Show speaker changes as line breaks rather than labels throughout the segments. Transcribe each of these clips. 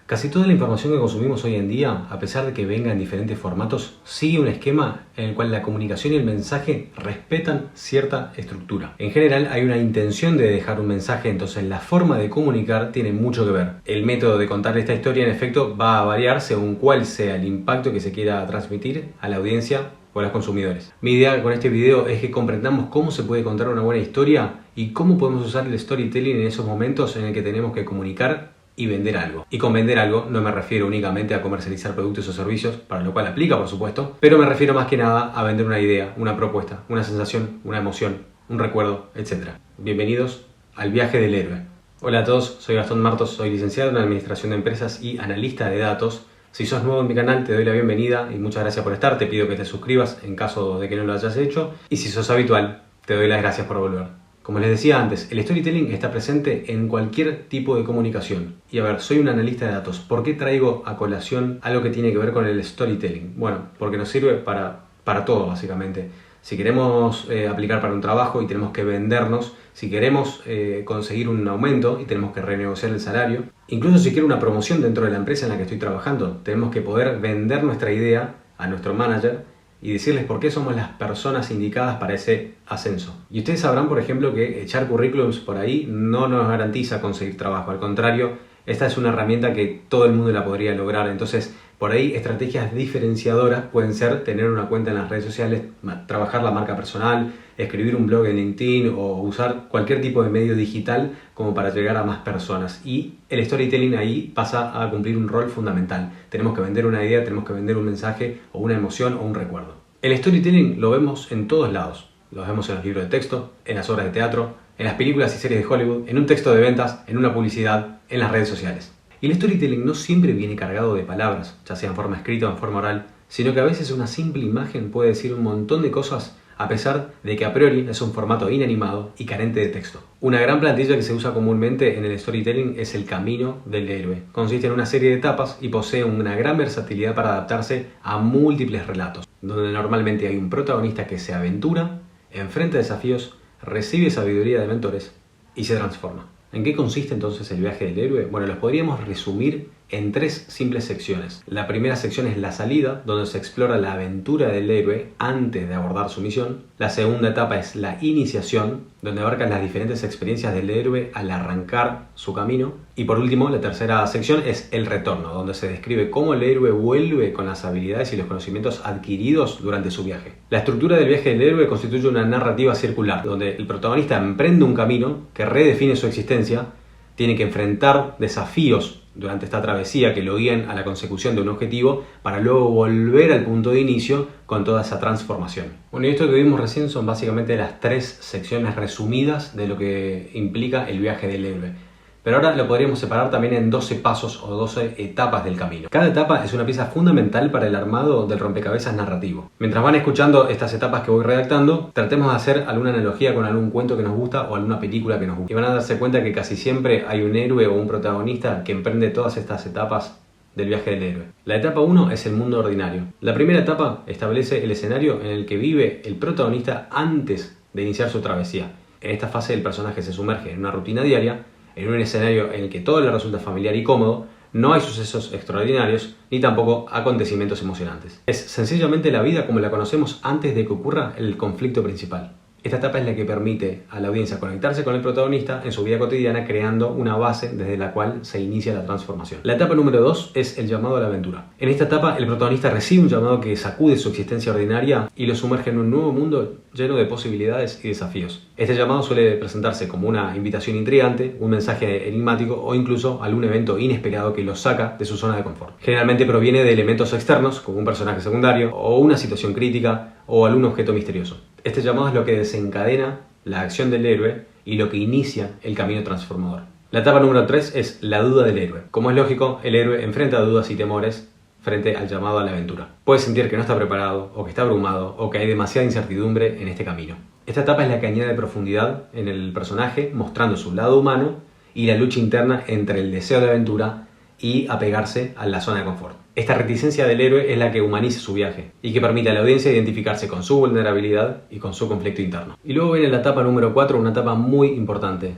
Casi toda la información que consumimos hoy en día, a pesar de que venga en diferentes formatos, sigue un esquema en el cual la comunicación y el mensaje respetan cierta estructura. En general hay una intención de dejar un mensaje, entonces la forma de comunicar tiene mucho que ver. El método de contar esta historia en efecto va a variar según cuál sea el impacto que se quiera transmitir a la audiencia o a los consumidores. Mi idea con este video es que comprendamos cómo se puede contar una buena historia y cómo podemos usar el storytelling en esos momentos en el que tenemos que comunicar y vender algo. Y con vender algo no me refiero únicamente a comercializar productos o servicios, para lo cual aplica por supuesto, pero me refiero más que nada a vender una idea, una propuesta, una sensación, una emoción, un recuerdo, etc. Bienvenidos al viaje del héroe. Hola a todos, soy Gastón Martos, soy licenciado en Administración de Empresas y analista de datos. Si sos nuevo en mi canal te doy la bienvenida y muchas gracias por estar, te pido que te suscribas en caso de que no lo hayas hecho, y si sos habitual te doy las gracias por volver. Como les decía antes, el storytelling está presente en cualquier tipo de comunicación. Y a ver, soy un analista de datos. ¿Por qué traigo a colación algo que tiene que ver con el storytelling? Bueno, porque nos sirve para todo básicamente. Si queremos aplicar para un trabajo y tenemos que vendernos, si queremos conseguir un aumento y tenemos que renegociar el salario, incluso si quiero una promoción dentro de la empresa en la que estoy trabajando, tenemos que poder vender nuestra idea a nuestro manager y decirles por qué somos las personas indicadas para ese ascenso. Y ustedes sabrán, por ejemplo, que echar currículums por ahí no nos garantiza conseguir trabajo. Al contrario, esta es una herramienta que todo el mundo la podría lograr. Entonces, por ahí estrategias diferenciadoras pueden ser tener una cuenta en las redes sociales, trabajar la marca personal, escribir un blog en LinkedIn o usar cualquier tipo de medio digital como para llegar a más personas. Y el storytelling ahí pasa a cumplir un rol fundamental. Tenemos que vender una idea, tenemos que vender un mensaje o una emoción o un recuerdo. El storytelling lo vemos en todos lados. Lo vemos en los libros de texto, en las obras de teatro, en las películas y series de Hollywood, en un texto de ventas, en una publicidad, en las redes sociales. Y el storytelling no siempre viene cargado de palabras, ya sea en forma escrita o en forma oral, sino que a veces una simple imagen puede decir un montón de cosas a pesar de que a priori es un formato inanimado y carente de texto. Una gran plantilla que se usa comúnmente en el storytelling es el camino del héroe. Consiste en una serie de etapas y posee una gran versatilidad para adaptarse a múltiples relatos, donde normalmente hay un protagonista que se aventura, enfrenta desafíos, recibe sabiduría de mentores y se transforma. ¿En qué consiste entonces el viaje del héroe? Bueno, los podríamos resumir en tres simples secciones. La primera sección es la salida, donde se explora la aventura del héroe antes de abordar su misión. La segunda etapa es la iniciación, donde abarcan las diferentes experiencias del héroe al arrancar su camino. Y por último, la tercera sección es el retorno, donde se describe cómo el héroe vuelve con las habilidades y los conocimientos adquiridos durante su viaje. La estructura del viaje del héroe constituye una narrativa circular, donde el protagonista emprende un camino que redefine su existencia, tiene que enfrentar desafíos durante esta travesía que lo guían a la consecución de un objetivo para luego volver al punto de inicio con toda esa transformación. Bueno, y esto que vimos recién son básicamente las tres secciones resumidas de lo que implica el viaje del héroe. Pero ahora lo podríamos separar también en 12 pasos o 12 etapas del camino. Cada etapa es una pieza fundamental para el armado del rompecabezas narrativo. Mientras van escuchando estas etapas que voy redactando, tratemos de hacer alguna analogía con algún cuento que nos gusta o alguna película que nos gusta. Y van a darse cuenta que casi siempre hay un héroe o un protagonista que emprende todas estas etapas del viaje del héroe. La etapa 1 es el mundo ordinario. La primera etapa establece el escenario en el que vive el protagonista antes de iniciar su travesía. En esta fase el personaje se sumerge en una rutina diaria, en un escenario en el que todo le resulta familiar y cómodo, no hay sucesos extraordinarios ni tampoco acontecimientos emocionantes. Es sencillamente la vida como la conocemos antes de que ocurra el conflicto principal. Esta etapa es la que permite a la audiencia conectarse con el protagonista en su vida cotidiana, creando una base desde la cual se inicia la transformación. La etapa número 2 es el llamado a la aventura. En esta etapa el protagonista recibe un llamado que sacude su existencia ordinaria y lo sumerge en un nuevo mundo lleno de posibilidades y desafíos. Este llamado suele presentarse como una invitación intrigante, un mensaje enigmático o incluso algún evento inesperado que lo saca de su zona de confort. Generalmente proviene de elementos externos, como un personaje secundario o una situación crítica o algún objeto misterioso. Este llamado es lo que desencadena la acción del héroe y lo que inicia el camino transformador. La etapa número 3 es la duda del héroe. Como es lógico, el héroe enfrenta dudas y temores frente al llamado a la aventura. Puede sentir que no está preparado, o que está abrumado, o que hay demasiada incertidumbre en este camino. Esta etapa es la que añade profundidad en el personaje, mostrando su lado humano y la lucha interna entre el deseo de aventura y apegarse a la zona de confort. Esta reticencia del héroe es la que humaniza su viaje y que permite a la audiencia identificarse con su vulnerabilidad y con su conflicto interno. Y luego viene la etapa número 4, una etapa muy importante,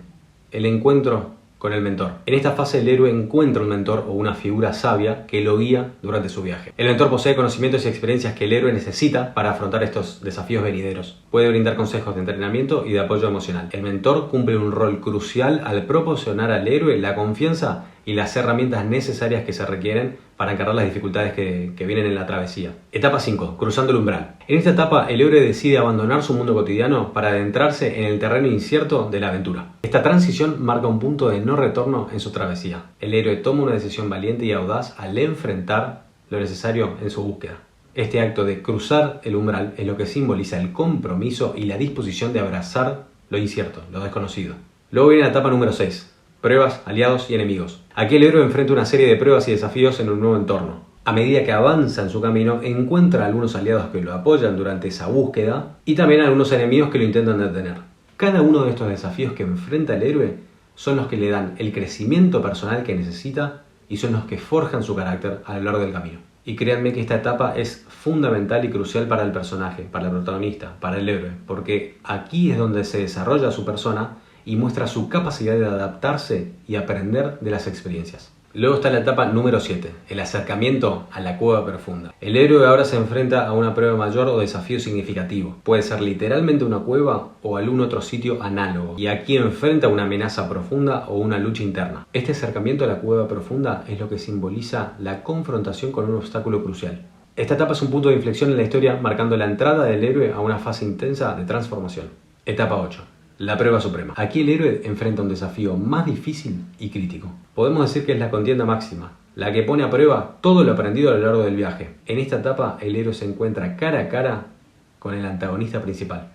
el encuentro con el mentor. En esta fase el héroe encuentra un mentor o una figura sabia que lo guía durante su viaje. El mentor posee conocimientos y experiencias que el héroe necesita para afrontar estos desafíos venideros. Puede brindar consejos de entrenamiento y de apoyo emocional. El mentor cumple un rol crucial al proporcionar al héroe la confianza y las herramientas necesarias que se requieren para encarar las dificultades que vienen en la travesía. Etapa 5. Cruzando el umbral. En esta etapa el héroe decide abandonar su mundo cotidiano para adentrarse en el terreno incierto de la aventura. Esta transición marca un punto de no retorno en su travesía. El héroe toma una decisión valiente y audaz al enfrentar lo necesario en su búsqueda. Este acto de cruzar el umbral es lo que simboliza el compromiso y la disposición de abrazar lo incierto, lo desconocido. Luego viene la etapa número 6. Pruebas, aliados y enemigos. Aquí el héroe enfrenta una serie de pruebas y desafíos en un nuevo entorno. A medida que avanza en su camino, encuentra algunos aliados que lo apoyan durante esa búsqueda y también algunos enemigos que lo intentan detener. Cada uno de estos desafíos que enfrenta el héroe son los que le dan el crecimiento personal que necesita y son los que forjan su carácter a lo largo del camino. Y créanme que esta etapa es fundamental y crucial para el personaje, para el protagonista, para el héroe, porque aquí es donde se desarrolla su persona y muestra su capacidad de adaptarse y aprender de las experiencias. Luego está la etapa número 7, el acercamiento a la cueva profunda. El héroe ahora se enfrenta a una prueba mayor o desafío significativo. Puede ser literalmente una cueva o algún otro sitio análogo. Y aquí enfrenta una amenaza profunda o una lucha interna. Este acercamiento a la cueva profunda es lo que simboliza la confrontación con un obstáculo crucial. Esta etapa es un punto de inflexión en la historia, marcando la entrada del héroe a una fase intensa de transformación. Etapa 8. La prueba suprema. Aquí el héroe enfrenta un desafío más difícil y crítico. Podemos decir que es la contienda máxima, la que pone a prueba todo lo aprendido a lo largo del viaje. En esta etapa el héroe se encuentra cara a cara con el antagonista principal,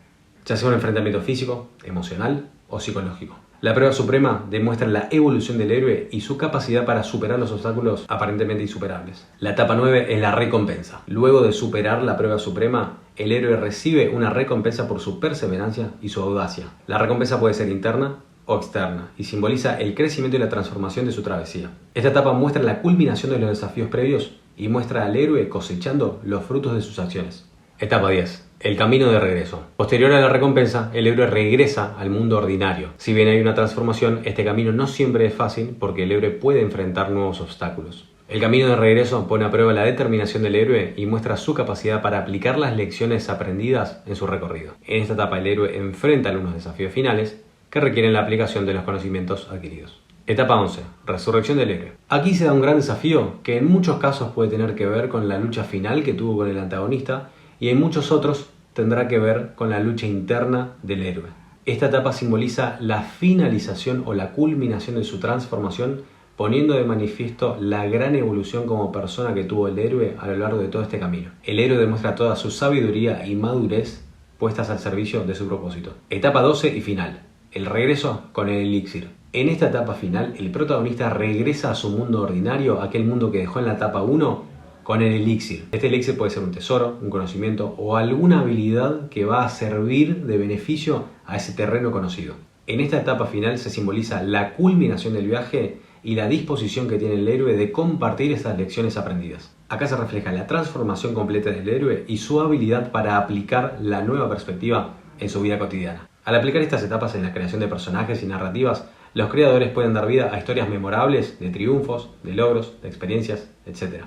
ya sea un enfrentamiento físico, emocional o psicológico. La prueba suprema demuestra la evolución del héroe y su capacidad para superar los obstáculos aparentemente insuperables. La etapa 9 es la recompensa. Luego de superar la prueba suprema, el héroe recibe una recompensa por su perseverancia y su audacia. La recompensa puede ser interna o externa y simboliza el crecimiento y la transformación de su travesía. Esta etapa muestra la culminación de los desafíos previos y muestra al héroe cosechando los frutos de sus acciones. Etapa 10. El camino de regreso. Posterior a la recompensa, el héroe regresa al mundo ordinario. Si bien hay una transformación, este camino no siempre es fácil porque el héroe puede enfrentar nuevos obstáculos. El camino de regreso pone a prueba la determinación del héroe y muestra su capacidad para aplicar las lecciones aprendidas en su recorrido. En esta etapa el héroe enfrenta algunos desafíos finales que requieren la aplicación de los conocimientos adquiridos. Etapa 11. Resurrección del héroe. Aquí se da un gran desafío que en muchos casos puede tener que ver con la lucha final que tuvo con el antagonista y en muchos otros tendrá que ver con la lucha interna del héroe. Esta etapa simboliza la finalización o la culminación de su transformación, poniendo de manifiesto la gran evolución como persona que tuvo el héroe a lo largo de todo este camino. El héroe demuestra toda su sabiduría y madurez puestas al servicio de su propósito. Etapa 12 y final. El regreso con el elixir. En esta etapa final, el protagonista regresa a su mundo ordinario, aquel mundo que dejó en la etapa 1, con el elixir. Este elixir puede ser un tesoro, un conocimiento o alguna habilidad que va a servir de beneficio a ese terreno conocido. En esta etapa final se simboliza la culminación del viaje y la disposición que tiene el héroe de compartir estas lecciones aprendidas. Acá se refleja la transformación completa del héroe y su habilidad para aplicar la nueva perspectiva en su vida cotidiana. Al aplicar estas etapas en la creación de personajes y narrativas, los creadores pueden dar vida a historias memorables de triunfos, de logros, de experiencias, etc.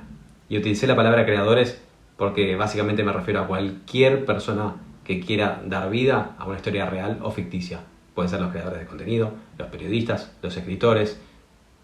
Y utilicé la palabra creadores porque básicamente me refiero a cualquier persona que quiera dar vida a una historia real o ficticia. Pueden ser los creadores de contenido, los periodistas, los escritores,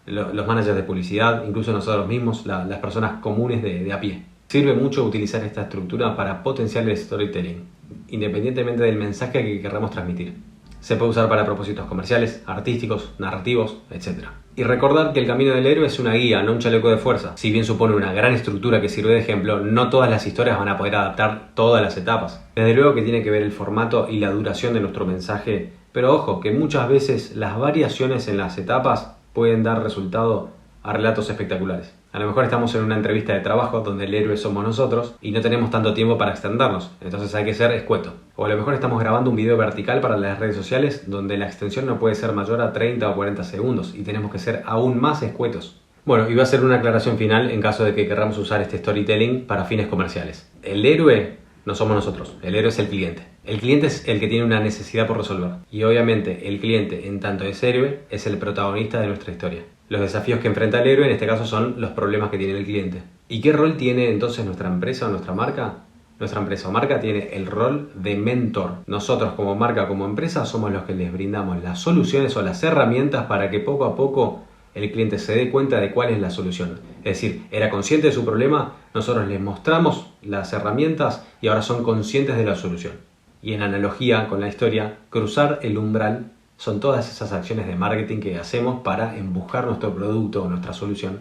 los managers de publicidad, incluso nosotros mismos, las personas comunes de a pie. Sirve mucho utilizar esta estructura para potenciar el storytelling, independientemente del mensaje que queramos transmitir. Se puede usar para propósitos comerciales, artísticos, narrativos, etc. Y recordar que el camino del héroe es una guía, no un chaleco de fuerza. Si bien supone una gran estructura que sirve de ejemplo, no todas las historias van a poder adaptar todas las etapas. Desde luego que tiene que ver el formato y la duración de nuestro mensaje, pero ojo, que muchas veces las variaciones en las etapas pueden dar resultado a relatos espectaculares. A lo mejor estamos en una entrevista de trabajo donde el héroe somos nosotros y no tenemos tanto tiempo para extendernos, entonces hay que ser escueto. O a lo mejor estamos grabando un video vertical para las redes sociales donde la extensión no puede ser mayor a 30 o 40 segundos y tenemos que ser aún más escuetos. Bueno, y voy a hacer una aclaración final en caso de que queramos usar este storytelling para fines comerciales. El héroe no somos nosotros, el héroe es el cliente. El cliente es el que tiene una necesidad por resolver. Y obviamente el cliente, en tanto es héroe, es el protagonista de nuestra historia. Los desafíos que enfrenta el héroe en este caso son los problemas que tiene el cliente. ¿Y qué rol tiene entonces nuestra empresa o nuestra marca? Nuestra empresa o marca tiene el rol de mentor. Nosotros como marca, como empresa, somos los que les brindamos las soluciones o las herramientas para que poco a poco el cliente se dé cuenta de cuál es la solución. Es decir, era consciente de su problema, nosotros les mostramos las herramientas y ahora son conscientes de la solución. Y en analogía con la historia, cruzar el umbral son todas esas acciones de marketing que hacemos para empujar nuestro producto o nuestra solución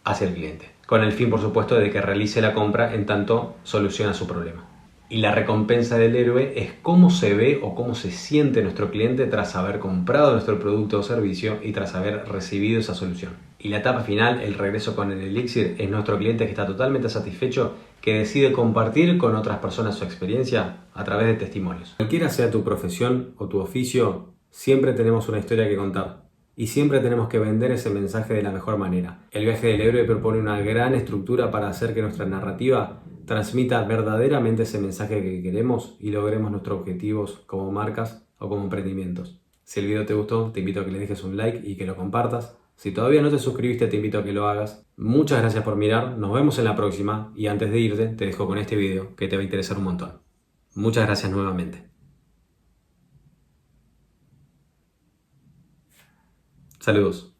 hacia el cliente. Con el fin, por supuesto, de que realice la compra en tanto soluciona su problema. Y la recompensa del héroe es cómo se ve o cómo se siente nuestro cliente tras haber comprado nuestro producto o servicio y tras haber recibido esa solución. Y la etapa final, el regreso con el elixir, es nuestro cliente que está totalmente satisfecho, que decide compartir con otras personas su experiencia a través de testimonios. Cualquiera sea tu profesión o tu oficio, siempre tenemos una historia que contar. Y siempre tenemos que vender ese mensaje de la mejor manera. El viaje del héroe propone una gran estructura para hacer que nuestra narrativa transmita verdaderamente ese mensaje que queremos y logremos nuestros objetivos como marcas o como emprendimientos. Si el video te gustó, te invito a que le dejes un like y que lo compartas. Si todavía no te suscribiste, te invito a que lo hagas. Muchas gracias por mirar, nos vemos en la próxima y antes de irte, te dejo con este video que te va a interesar un montón. Muchas gracias nuevamente. Saludos.